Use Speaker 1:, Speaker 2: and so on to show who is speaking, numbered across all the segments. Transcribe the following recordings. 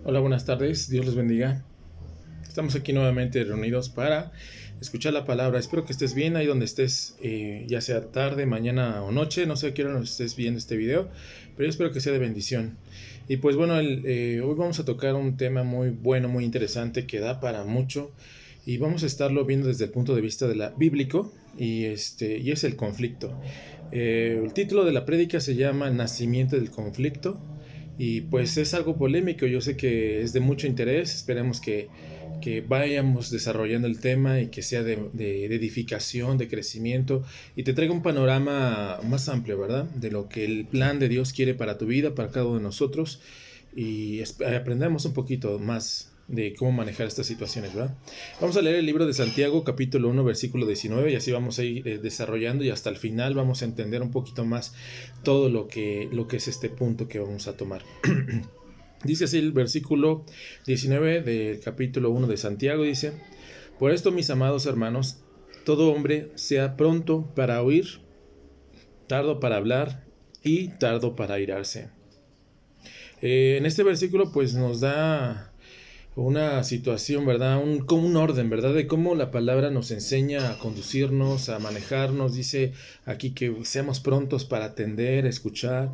Speaker 1: Hola, buenas tardes, Dios les bendiga. Estamos aquí nuevamente reunidos para escuchar la palabra. Espero que estés bien ahí donde estés, ya sea tarde, mañana o noche. No sé a qué hora nos estés viendo este video, pero yo espero que sea de bendición. Y pues bueno, hoy vamos a tocar un tema muy bueno, muy interesante, que da para mucho. Y vamos a estarlo viendo desde el punto de vista de la bíblico, y es el conflicto. El título de la prédica se llama Nacimiento del conflicto. Y pues es algo polémico, yo sé que es de mucho interés, esperemos que vayamos desarrollando el tema y que sea de edificación, de crecimiento, y te traiga un panorama más amplio, ¿verdad? De lo que el plan de Dios quiere para tu vida, para cada uno de nosotros, y aprendamos un poquito más de cómo manejar estas situaciones, ¿verdad? Vamos a leer el libro de Santiago, capítulo 1, versículo 19, y así vamos a ir desarrollando, y hasta el final vamos a entender un poquito más todo lo que es este punto que vamos a tomar. Dice así el versículo 19 del capítulo 1 de Santiago, dice: Por esto, mis amados hermanos, todo hombre sea pronto para oír, tardo para hablar y tardo para airarse. En este versículo pues nos da una situación, ¿verdad? Como un orden, ¿verdad? De cómo la palabra nos enseña a conducirnos, a manejarnos. Dice aquí que seamos prontos para atender, escuchar,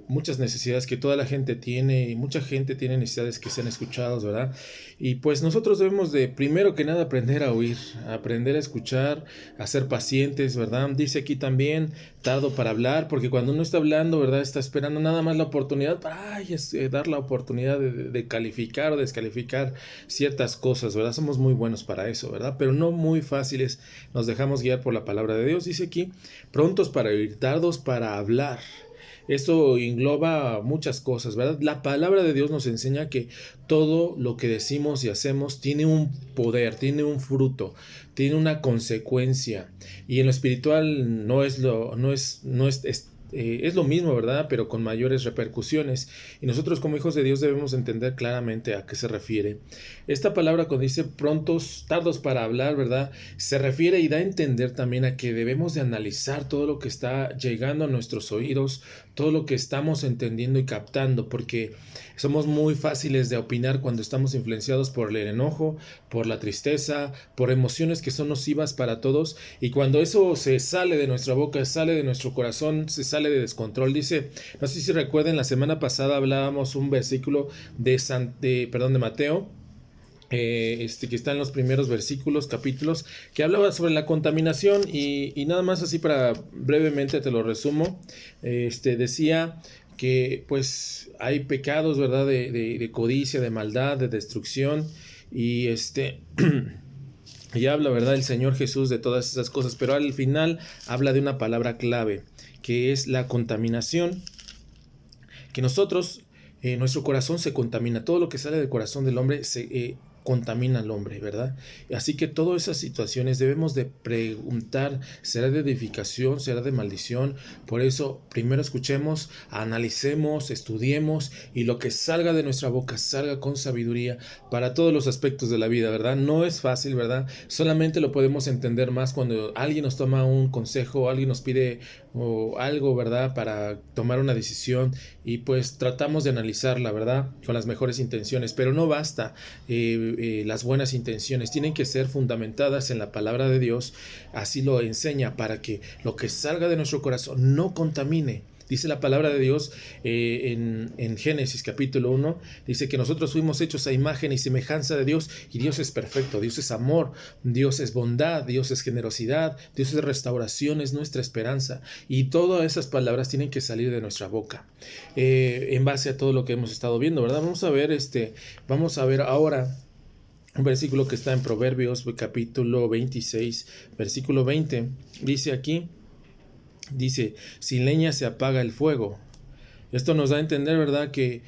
Speaker 1: muchas necesidades que toda la gente tiene, y mucha gente tiene necesidades que sean escuchadas, ¿verdad? Y pues nosotros debemos de, primero que nada, aprender a oír, a aprender a escuchar, a ser pacientes, ¿verdad? Dice aquí también, tardo para hablar, porque cuando uno está hablando, ¿verdad? Está esperando nada más la oportunidad para dar la oportunidad de calificar o descalificar ciertas cosas, ¿verdad? Somos muy buenos para eso, ¿verdad? Pero no muy fáciles, nos dejamos guiar por la palabra de Dios. Dice aquí, prontos para oír, tardos para hablar. Esto engloba muchas cosas, ¿verdad? La palabra de Dios nos enseña que todo lo que decimos y hacemos tiene un poder, tiene un fruto, tiene una consecuencia. Y en lo espiritual es lo mismo, ¿verdad? Pero con mayores repercusiones. Y nosotros como hijos de Dios debemos entender claramente a qué se refiere. Esta palabra cuando dice prontos, tardos para hablar, ¿verdad? Se refiere y da a entender también a que debemos de analizar todo lo que está llegando a nuestros oídos, todo lo que estamos entendiendo y captando, porque somos muy fáciles de opinar cuando estamos influenciados por el enojo, por la tristeza, por emociones que son nocivas para todos, y cuando eso se sale de nuestra boca, sale de nuestro corazón, se sale de descontrol. Dice, no sé si recuerden, la semana pasada hablábamos un versículo de Mateo, que está en los primeros versículos, capítulos, que hablaba sobre la contaminación, y nada más así para brevemente te lo resumo. Decía que pues hay pecados, ¿verdad? De codicia, de maldad, de destrucción, y y habla, ¿verdad?, el Señor Jesús de todas esas cosas, pero al final habla de una palabra clave, que es la contaminación, que nosotros, nuestro corazón se contamina, todo lo que sale del corazón del hombre se contamina al hombre, ¿verdad? Así que todas esas situaciones debemos de preguntar, ¿será de edificación, será de maldición? Por eso primero escuchemos, analicemos, estudiemos, y lo que salga de nuestra boca salga con sabiduría para todos los aspectos de la vida, ¿verdad? No es fácil, ¿verdad? Solamente lo podemos entender más cuando alguien nos toma un consejo, alguien nos pide algo, ¿verdad?, para tomar una decisión, y pues tratamos de analizarla, ¿verdad?, con las mejores intenciones, pero no basta. Las buenas intenciones tienen que ser fundamentadas en la palabra de Dios, así lo enseña, para que lo que salga de nuestro corazón no contamine. Dice la palabra de Dios en Génesis capítulo 1, dice que nosotros fuimos hechos a imagen y semejanza de Dios, y Dios es perfecto, Dios es amor, Dios es bondad, Dios es generosidad, Dios es restauración, es nuestra esperanza, y todas esas palabras tienen que salir de nuestra boca, en base a todo lo que hemos estado viendo, ¿verdad? Vamos a ver ahora un versículo que está en Proverbios capítulo 26, versículo 20, dice, sin leña se apaga el fuego. Esto nos da a entender, ¿verdad?, que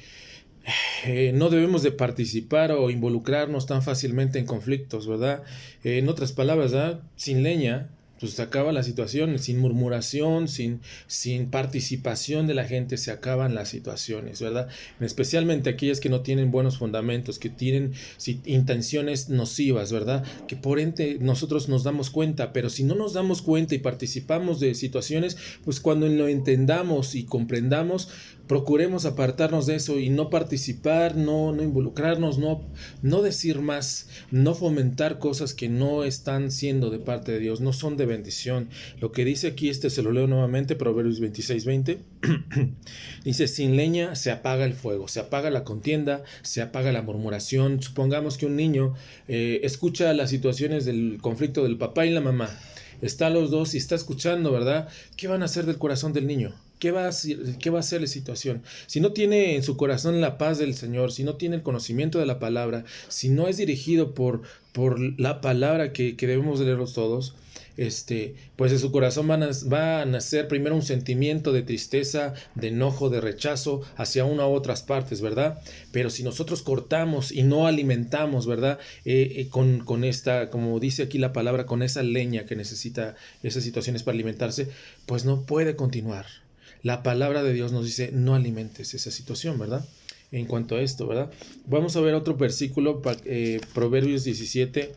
Speaker 1: no debemos de participar o involucrarnos tan fácilmente en conflictos, ¿verdad? En otras palabras, ¿verdad?, sin leña pues se acaba la situación, sin murmuración, sin participación de la gente, se acaban las situaciones, ¿verdad? Especialmente aquellas que no tienen buenos fundamentos, que tienen intenciones nocivas, ¿verdad? Que por ende nosotros nos damos cuenta, pero si no nos damos cuenta y participamos de situaciones, pues cuando lo entendamos y comprendamos, procuremos apartarnos de eso y no participar, no involucrarnos, no decir más, no fomentar cosas que no están siendo de parte de Dios, no son de bendición. Lo que dice aquí, se lo leo nuevamente, Proverbios 26:20, dice: sin leña se apaga el fuego, se apaga la contienda, se apaga la murmuración. Supongamos que un niño escucha las situaciones del conflicto del papá y la mamá, está los dos y está escuchando, ¿verdad? ¿Qué van a hacer del corazón del niño? ¿Qué va a ser la situación? Si no tiene en su corazón la paz del Señor, si no tiene el conocimiento de la palabra, si no es dirigido por la palabra que debemos leerlos todos, pues de su corazón va a nacer primero un sentimiento de tristeza, de enojo, de rechazo hacia una u otras partes, ¿verdad? Pero si nosotros cortamos y no alimentamos, ¿verdad? Con esta, como dice aquí la palabra, con esa leña que necesita esas situaciones para alimentarse, pues no puede continuar. La palabra de Dios nos dice: no alimentes esa situación, ¿verdad? En cuanto a esto, ¿verdad? Vamos a ver otro versículo, Proverbios 17,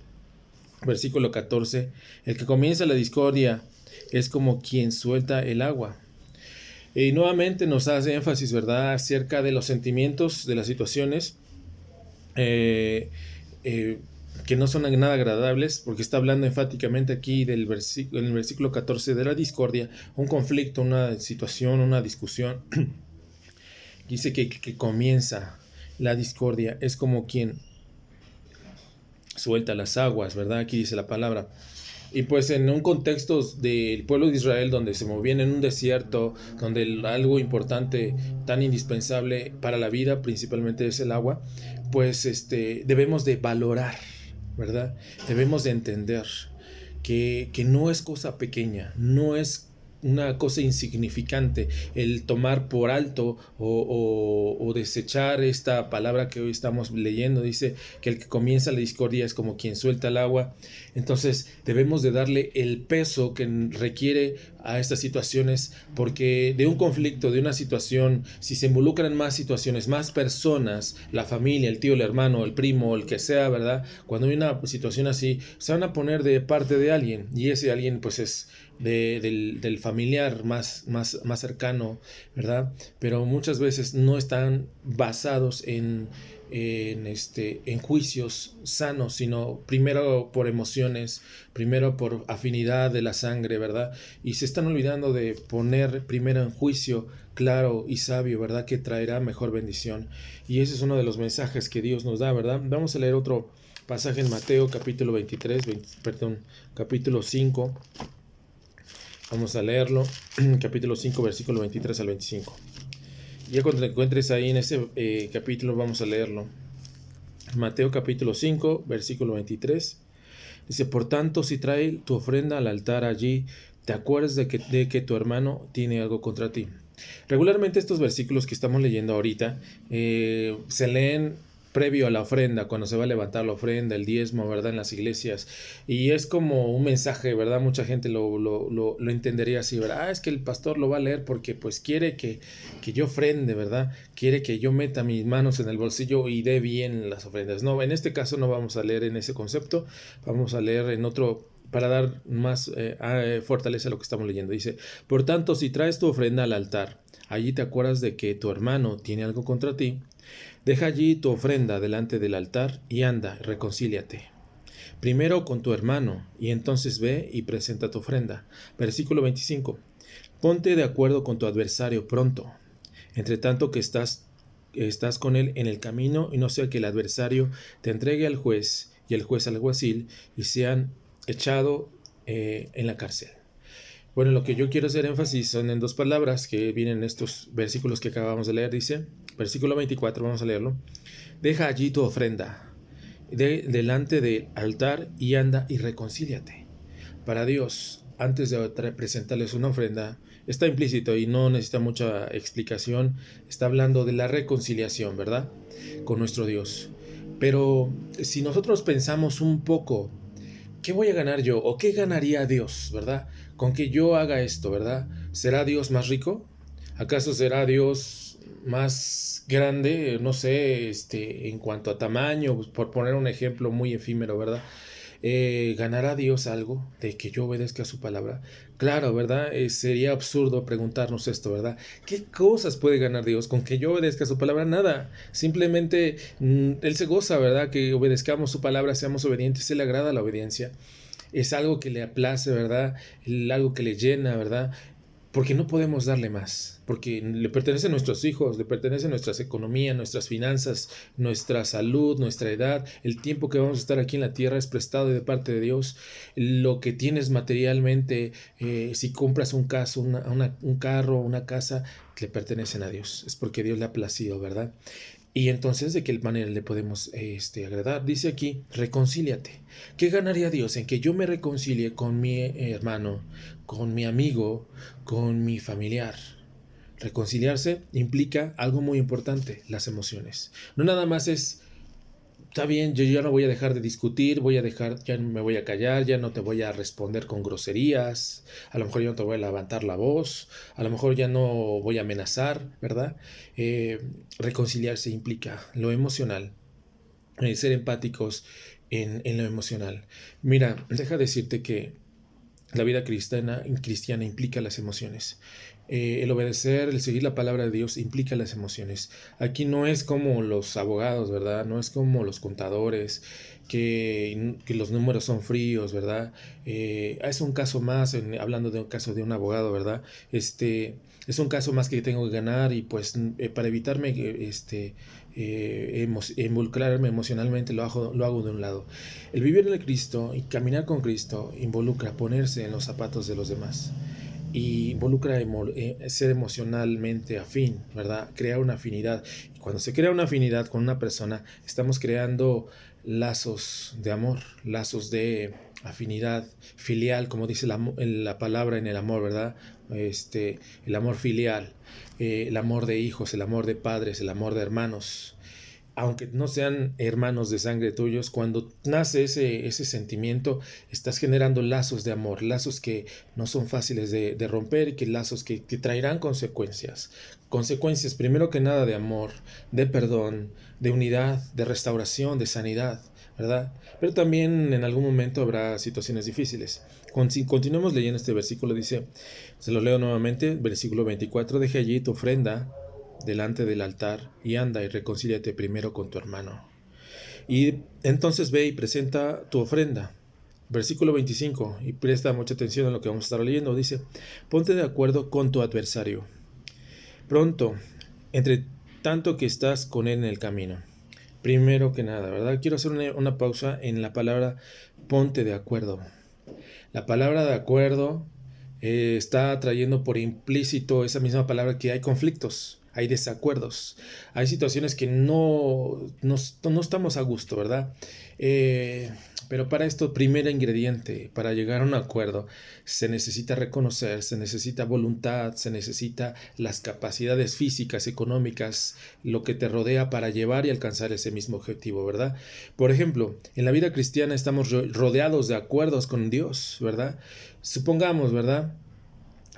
Speaker 1: versículo 14. El que comienza la discordia es como quien suelta el agua. Y nuevamente nos hace énfasis, ¿verdad?, acerca de los sentimientos, de las situaciones que no son nada agradables, porque está hablando enfáticamente aquí en el versículo 14 de la discordia, un conflicto, una situación, una discusión. Dice que comienza la discordia es como quien suelta las aguas, ¿verdad? Aquí dice la palabra. Y pues en un contexto del pueblo de Israel, donde se movían en un desierto, donde algo importante, tan indispensable para la vida, principalmente es el agua, pues debemos de valorar, ¿verdad? Debemos de entender que no es cosa pequeña, no es una cosa insignificante el tomar por alto o desechar esta palabra que hoy estamos leyendo. Dice que el que comienza la discordia es como quien suelta el agua. Entonces debemos de darle el peso que requiere a estas situaciones, porque de un conflicto, de una situación, si se involucran más situaciones, más personas, la familia, el tío, el hermano, el primo, el que sea, ¿verdad? Cuando hay una situación así, se van a poner de parte de alguien, y ese alguien pues es del familiar más cercano, ¿verdad? Pero muchas veces no están basados en juicios sanos, sino primero por emociones, primero por afinidad de la sangre, ¿verdad? Y se están olvidando de poner primero en juicio claro y sabio, ¿verdad?, que traerá mejor bendición. Y ese es uno de los mensajes que Dios nos da, ¿verdad? Vamos a leer otro pasaje en Mateo capítulo 5. Vamos a leerlo, capítulo 5, versículo 23 al 25. Ya cuando te encuentres ahí en ese capítulo, vamos a leerlo. Mateo capítulo 5, versículo 23. Dice: por tanto, si trae tu ofrenda al altar allí, te acuerdas de que tu hermano tiene algo contra ti. Regularmente estos versículos que estamos leyendo ahorita se leen previo a la ofrenda, cuando se va a levantar la ofrenda, el diezmo, ¿verdad?, en las iglesias, y es como un mensaje, ¿verdad? Mucha gente lo entendería así, ¿verdad? Es que el pastor lo va a leer porque pues quiere que yo ofrende, ¿verdad? Quiere que yo meta mis manos en el bolsillo y dé bien las ofrendas. No, en este caso no vamos a leer en ese concepto, vamos a leer en otro, para dar más fortaleza a lo que estamos leyendo. Dice: por tanto, si traes tu ofrenda al altar, allí te acuerdas de que tu hermano tiene algo contra ti, deja allí tu ofrenda delante del altar y anda, reconcíliate primero con tu hermano, y entonces ve y presenta tu ofrenda. Versículo 25. Ponte de acuerdo con tu adversario pronto, entre tanto que estás con él en el camino, y no sea que el adversario te entregue al juez y el juez al alguacil y sean echado en la cárcel. Bueno, lo que yo quiero hacer énfasis son en dos palabras que vienen en estos versículos que acabamos de leer. Dice, versículo 24, vamos a leerlo: deja allí tu ofrenda delante del altar y anda y reconcíliate. Para Dios, antes de presentarles una ofrenda, está implícito y no necesita mucha explicación, está hablando de la reconciliación, ¿verdad?, con nuestro Dios. Pero si nosotros pensamos un poco ¿qué voy a ganar yo? ¿O qué ganaría Dios, verdad? Con que yo haga esto, ¿verdad? ¿Será Dios más rico? ¿Acaso será Dios más grande? No sé, en cuanto a tamaño, pues, por poner un ejemplo muy efímero, ¿verdad? ¿Ganará Dios algo de que yo obedezca a su palabra? Claro, ¿verdad? Sería absurdo preguntarnos esto, ¿verdad? ¿Qué cosas puede ganar Dios con que yo obedezca a su palabra? Nada. Simplemente Él se goza, ¿verdad? Que obedezcamos su palabra, seamos obedientes. Él le agrada la obediencia. Es algo que le aplace, ¿verdad? Algo que le llena, ¿verdad? Porque no podemos darle más, porque le pertenece a nuestros hijos, le pertenece a nuestras economías, nuestras finanzas, nuestra salud, nuestra edad, el tiempo que vamos a estar aquí en la tierra es prestado de parte de Dios. Lo que tienes materialmente, si compras un carro, una casa, le pertenecen a Dios, es porque Dios le ha placido, ¿verdad? Y entonces, ¿de qué manera le podemos agradar? Dice aquí, reconcíliate. ¿Qué ganaría Dios en que yo me reconcilie con mi hermano, con mi amigo, con mi familiar? Reconciliarse implica algo muy importante, las emociones. No nada más es, está bien, yo ya no voy a dejar de discutir, ya me voy a callar, ya no te voy a responder con groserías, a lo mejor ya no te voy a levantar la voz, a lo mejor ya no voy a amenazar, ¿verdad? Reconciliarse implica lo emocional, ser empáticos en lo emocional. Mira, deja decirte que la vida cristiana implica las emociones. El obedecer, el seguir la palabra de Dios implica las emociones. Aquí no es como los abogados, ¿verdad? No es como los contadores, que los números son fríos, ¿verdad? Es un caso más, hablando de un caso de un abogado, ¿verdad? Es un caso más que tengo que ganar y pues para evitarme involucrarme emocionalmente lo hago de un lado. El vivir en el Cristo y caminar con Cristo involucra ponerse en los zapatos de los demás y involucra ser emocionalmente afín, ¿verdad? Crear una afinidad. Y cuando se crea una afinidad con una persona, estamos creando lazos de amor, lazos de afinidad filial, como dice la palabra en el amor, ¿verdad? El amor filial, el amor de hijos, el amor de padres, el amor de hermanos. Aunque no sean hermanos de sangre tuyos, cuando nace ese sentimiento, estás generando lazos de amor, lazos que no son fáciles de romper y lazos que traerán consecuencias. Consecuencias, primero que nada, de amor, de perdón, de unidad, de restauración, de sanidad, ¿verdad? Pero también en algún momento habrá situaciones difíciles. Continuemos leyendo este versículo, dice, se lo leo nuevamente, versículo 24, deja allí tu ofrenda delante del altar y anda y reconcíliate primero con tu hermano. Y entonces ve y presenta tu ofrenda. Versículo 25, y presta mucha atención a lo que vamos a estar leyendo, dice, ponte de acuerdo con tu adversario. Pronto, entre tanto que estás con él en el camino. Primero que nada, ¿verdad? Quiero hacer una pausa en la palabra ponte de acuerdo. La palabra de acuerdo está trayendo por implícito esa misma palabra que hay conflictos, hay desacuerdos, hay situaciones que no estamos a gusto, ¿verdad? Pero para esto, primer ingrediente, para llegar a un acuerdo, se necesita reconocer, se necesita voluntad, se necesita las capacidades físicas, económicas, lo que te rodea para llevar y alcanzar ese mismo objetivo, ¿verdad? Por ejemplo, en la vida cristiana estamos rodeados de acuerdos con Dios, ¿verdad? Supongamos, ¿verdad?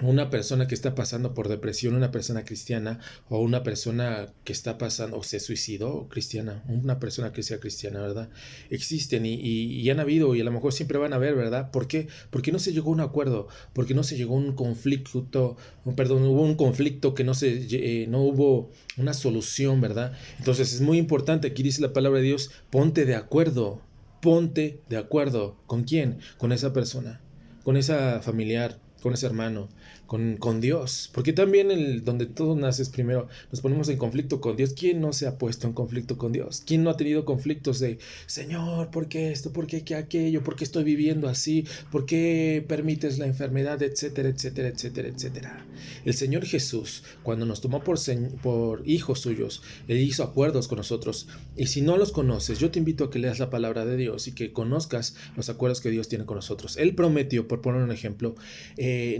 Speaker 1: Una persona que está pasando por depresión, una persona cristiana, o una persona que está pasando, o se suicidó, cristiana, una persona que sea cristiana, ¿verdad? Existen y han habido, y a lo mejor siempre van a haber, ¿verdad? ¿Por qué? Porque no se llegó a un acuerdo, porque no se llegó a un conflicto, hubo un conflicto que no hubo una solución, ¿verdad? Entonces es muy importante, aquí dice la palabra de Dios, ponte de acuerdo. Ponte de acuerdo. ¿Con quién? Con esa persona, con esa familiar, con ese hermano, con Dios. Porque también donde todo nace es primero, nos ponemos en conflicto con Dios. ¿Quién no se ha puesto en conflicto con Dios? ¿Quién no ha tenido conflictos de, Señor, ¿por qué esto? ¿Por qué aquello? ¿Por qué estoy viviendo así? ¿Por qué permites la enfermedad? Etcétera, etcétera, etcétera, etcétera. El Señor Jesús, cuando nos tomó por hijos suyos, Él hizo acuerdos con nosotros. Y si no los conoces, yo te invito a que leas la palabra de Dios y que conozcas los acuerdos que Dios tiene con nosotros. Él prometió, por poner un ejemplo,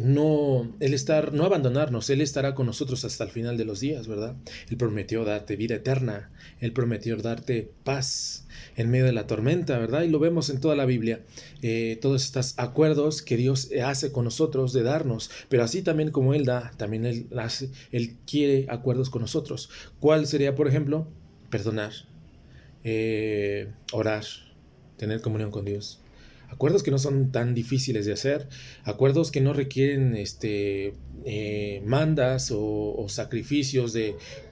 Speaker 1: no abandonarnos, Él estará con nosotros hasta el final de los días, ¿verdad? Él prometió darte vida eterna, Él prometió darte paz en medio de la tormenta, ¿verdad? Y lo vemos en toda la Biblia, todos estos acuerdos que Dios hace con nosotros de darnos, pero así también como Él da, también Él quiere acuerdos con nosotros. ¿Cuál sería, por ejemplo? Perdonar, orar, tener comunión con Dios. Acuerdos que no son tan difíciles de hacer, acuerdos que no requieren mandas o sacrificios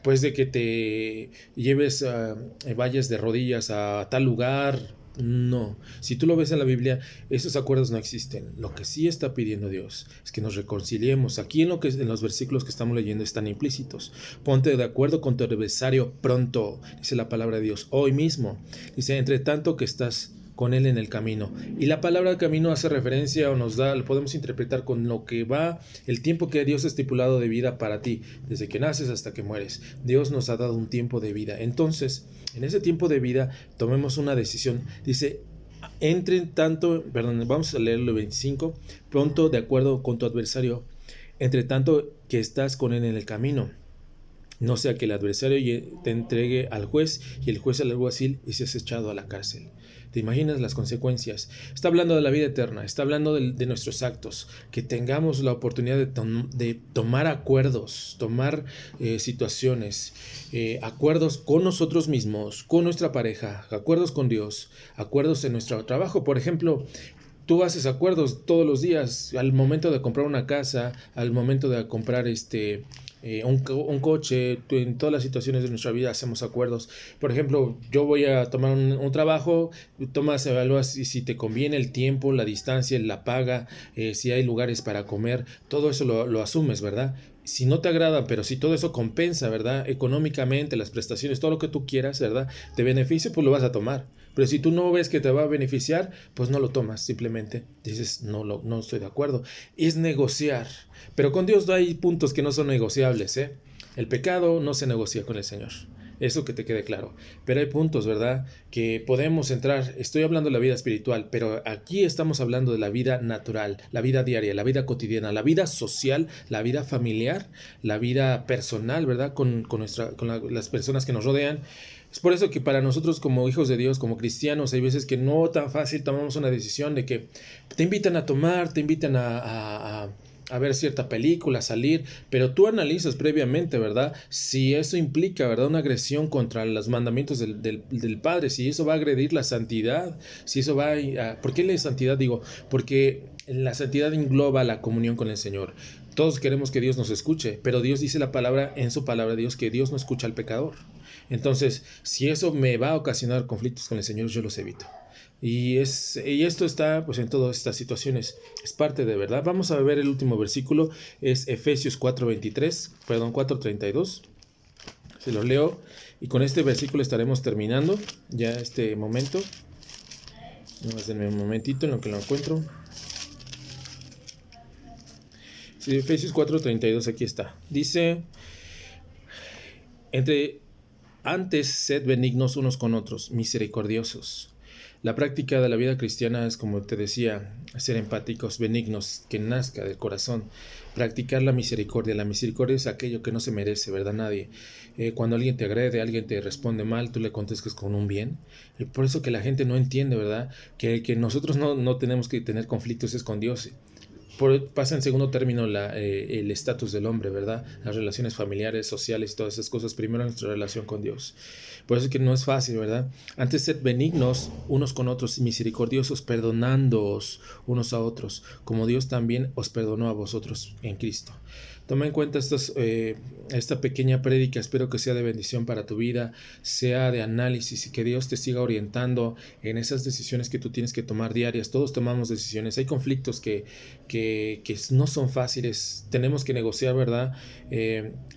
Speaker 1: pues de que te lleves, vayas de rodillas a tal lugar. No, si tú lo ves en la Biblia, esos acuerdos no existen. Lo que sí está pidiendo Dios es que nos reconciliemos. Aquí en los versículos que estamos leyendo están implícitos. Ponte de acuerdo con tu adversario pronto, dice la palabra de Dios, hoy mismo. Dice, entre tanto que estás con él en el camino. Y la palabra camino hace referencia o lo podemos interpretar con lo que va, el tiempo que Dios ha estipulado de vida para ti, desde que naces hasta que mueres. Dios nos ha dado un tiempo de vida. Entonces, en ese tiempo de vida, tomemos una decisión. Dice, vamos a leerlo el 25, pronto de acuerdo con tu adversario, entre tanto que estás con él en el camino. No sea que el adversario te entregue al juez y el juez al alguacil y seas echado a la cárcel. ¿Te imaginas las consecuencias? Está hablando de la vida eterna, está hablando de nuestros actos, que tengamos la oportunidad de tomar acuerdos, tomar situaciones, acuerdos con nosotros mismos, con nuestra pareja, acuerdos con Dios, acuerdos en nuestro trabajo. Por ejemplo, tú haces acuerdos todos los días, al momento de comprar una casa, al momento de comprar un coche, en todas las situaciones de nuestra vida hacemos acuerdos. Por ejemplo, yo voy a tomar un trabajo, evalúas si te conviene el tiempo, la distancia, la paga, si hay lugares para comer, todo eso lo asumes, ¿verdad? Si no te agrada, pero si todo eso compensa, ¿verdad? Económicamente, las prestaciones, todo lo que tú quieras, ¿verdad? Te beneficia, pues lo vas a tomar. Pero si tú no ves que te va a beneficiar, pues no lo tomas, simplemente dices, no estoy de acuerdo. Es negociar. Pero con Dios hay puntos que no son negociables, ¿eh? El pecado no se negocia con el Señor. Eso que te quede claro. Pero hay puntos, ¿verdad? Que podemos entrar. Estoy hablando de la vida espiritual, pero aquí estamos hablando de la vida natural, la vida diaria, la vida cotidiana, la vida social, la vida familiar, la vida personal, ¿verdad? Con las personas que nos rodean. Es por eso que para nosotros como hijos de Dios, como cristianos, hay veces que no tan fácil tomamos una decisión de que te invitan a tomar, te invitan a ver cierta película, a salir, pero tú analizas previamente, ¿verdad? Si eso implica, ¿verdad? Una agresión contra los mandamientos del Padre, si eso va a agredir la santidad, si eso va a... ¿Por qué la santidad? Digo, porque la santidad engloba la comunión con el Señor. Todos queremos que Dios nos escuche, pero Dios dice en su palabra, Dios, que Dios no escucha al pecador. Entonces, si eso me va a ocasionar conflictos con el Señor, yo los evito. Y esto está pues en todas estas situaciones, es parte de verdad. Vamos a ver el último versículo, es Efesios 4:32. Se lo leo y con este versículo estaremos terminando ya este momento. Denme un momentito en lo que lo encuentro. Sí, Efesios 4:32, aquí está. Dice, antes sed benignos unos con otros, misericordiosos. La práctica de la vida cristiana es, como te decía, ser empáticos, benignos, que nazca del corazón. Practicar la misericordia. La misericordia es aquello que no se merece, ¿verdad? Nadie. Cuando alguien te agrede, alguien te responde mal, tú le contestas con un bien. Por eso que la gente no entiende, ¿verdad? Que nosotros no tenemos que tener conflictos es con Dios. Pasa en segundo término el estatus del hombre, ¿verdad? Las relaciones familiares, sociales, todas esas cosas. Primero nuestra relación con Dios. Por eso es que no es fácil, ¿verdad? Antes sed benignos unos con otros, misericordiosos, perdonándoos unos a otros, como Dios también os perdonó a vosotros en Cristo. Toma en cuenta esta pequeña prédica, espero que sea de bendición para tu vida, sea de análisis y que Dios te siga orientando en esas decisiones que tú tienes que tomar diarias. Todos tomamos decisiones, hay conflictos que no son fáciles, tenemos que negociar, ¿verdad?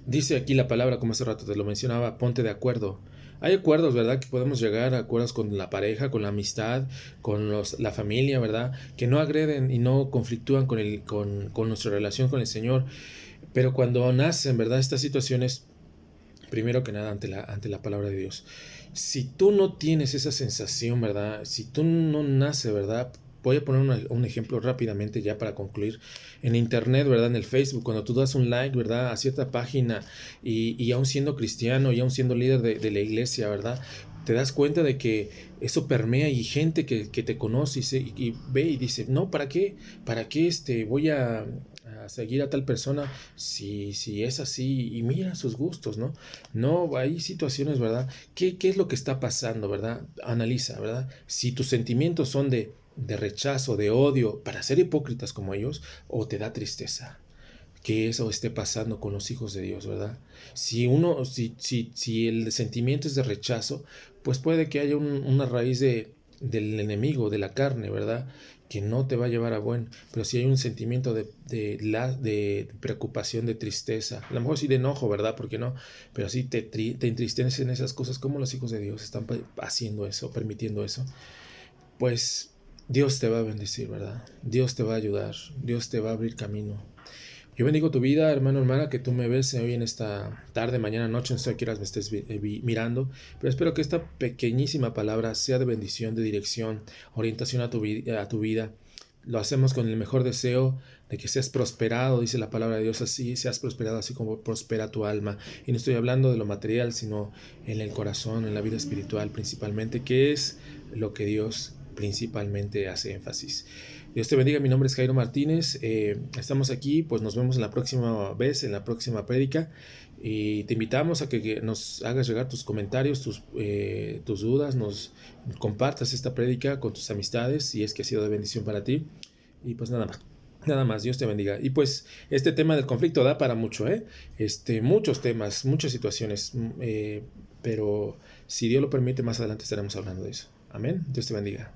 Speaker 1: Dice aquí la palabra, como hace rato te lo mencionaba, ponte de acuerdo. Hay acuerdos, ¿verdad? Que podemos llegar a acuerdos con la pareja, con la amistad, con la familia, ¿verdad? Que no agreden y no conflictúan con nuestra relación con el Señor. Pero cuando nacen, ¿verdad? Estas situaciones, primero que nada, ante la palabra de Dios. Si tú no tienes esa sensación, ¿verdad? Si tú no naces, ¿verdad? voy a poner un ejemplo rápidamente ya para concluir. En internet, ¿verdad? En el Facebook, cuando tú das un like, ¿verdad? A cierta página y aún siendo cristiano y aún siendo líder de la iglesia, ¿verdad? Te das cuenta de que eso permea y gente que te conoce y ve y dice, no, ¿para qué? ¿Para qué voy a seguir a tal persona si es así? Y mira sus gustos, ¿no? No, hay situaciones, ¿verdad? ¿Qué es lo que está pasando, ¿verdad? Analiza, ¿verdad? Si tus sentimientos son de rechazo, de odio, para ser hipócritas como ellos, o te da tristeza que eso esté pasando con los hijos de Dios, ¿verdad? Si el sentimiento es de rechazo, pues puede que haya una raíz del enemigo, de la carne, ¿verdad? Que no te va a llevar a buen, pero si hay un sentimiento de preocupación, de tristeza, a lo mejor sí de enojo, ¿verdad? Porque no, pero sí te entristecen esas cosas, como los hijos de Dios están haciendo eso, permitiendo eso, pues Dios te va a bendecir, ¿verdad? Dios te va a ayudar, Dios te va a abrir camino. Yo bendigo tu vida, hermano, hermana, que tú me ves hoy en esta tarde, mañana, noche, no sé a qué horas me estés mirando, pero espero que esta pequeñísima palabra sea de bendición, de dirección, orientación a tu vida. Lo hacemos con el mejor deseo de que seas prosperado, dice la palabra de Dios, así seas prosperado, así como prospera tu alma. Y no estoy hablando de lo material, sino en el corazón, en la vida espiritual principalmente, que es lo que Dios principalmente hace énfasis. Dios te bendiga, mi nombre es Jairo Martínez, estamos aquí, pues nos vemos en la próxima vez, en la próxima prédica, y te invitamos a que nos hagas llegar tus comentarios, tus dudas, nos compartas esta prédica con tus amistades, si es que ha sido de bendición para ti, y pues nada más, Dios te bendiga. Y pues este tema del conflicto da para mucho, muchos temas, muchas situaciones, pero si Dios lo permite, más adelante estaremos hablando de eso. Amén, Dios te bendiga.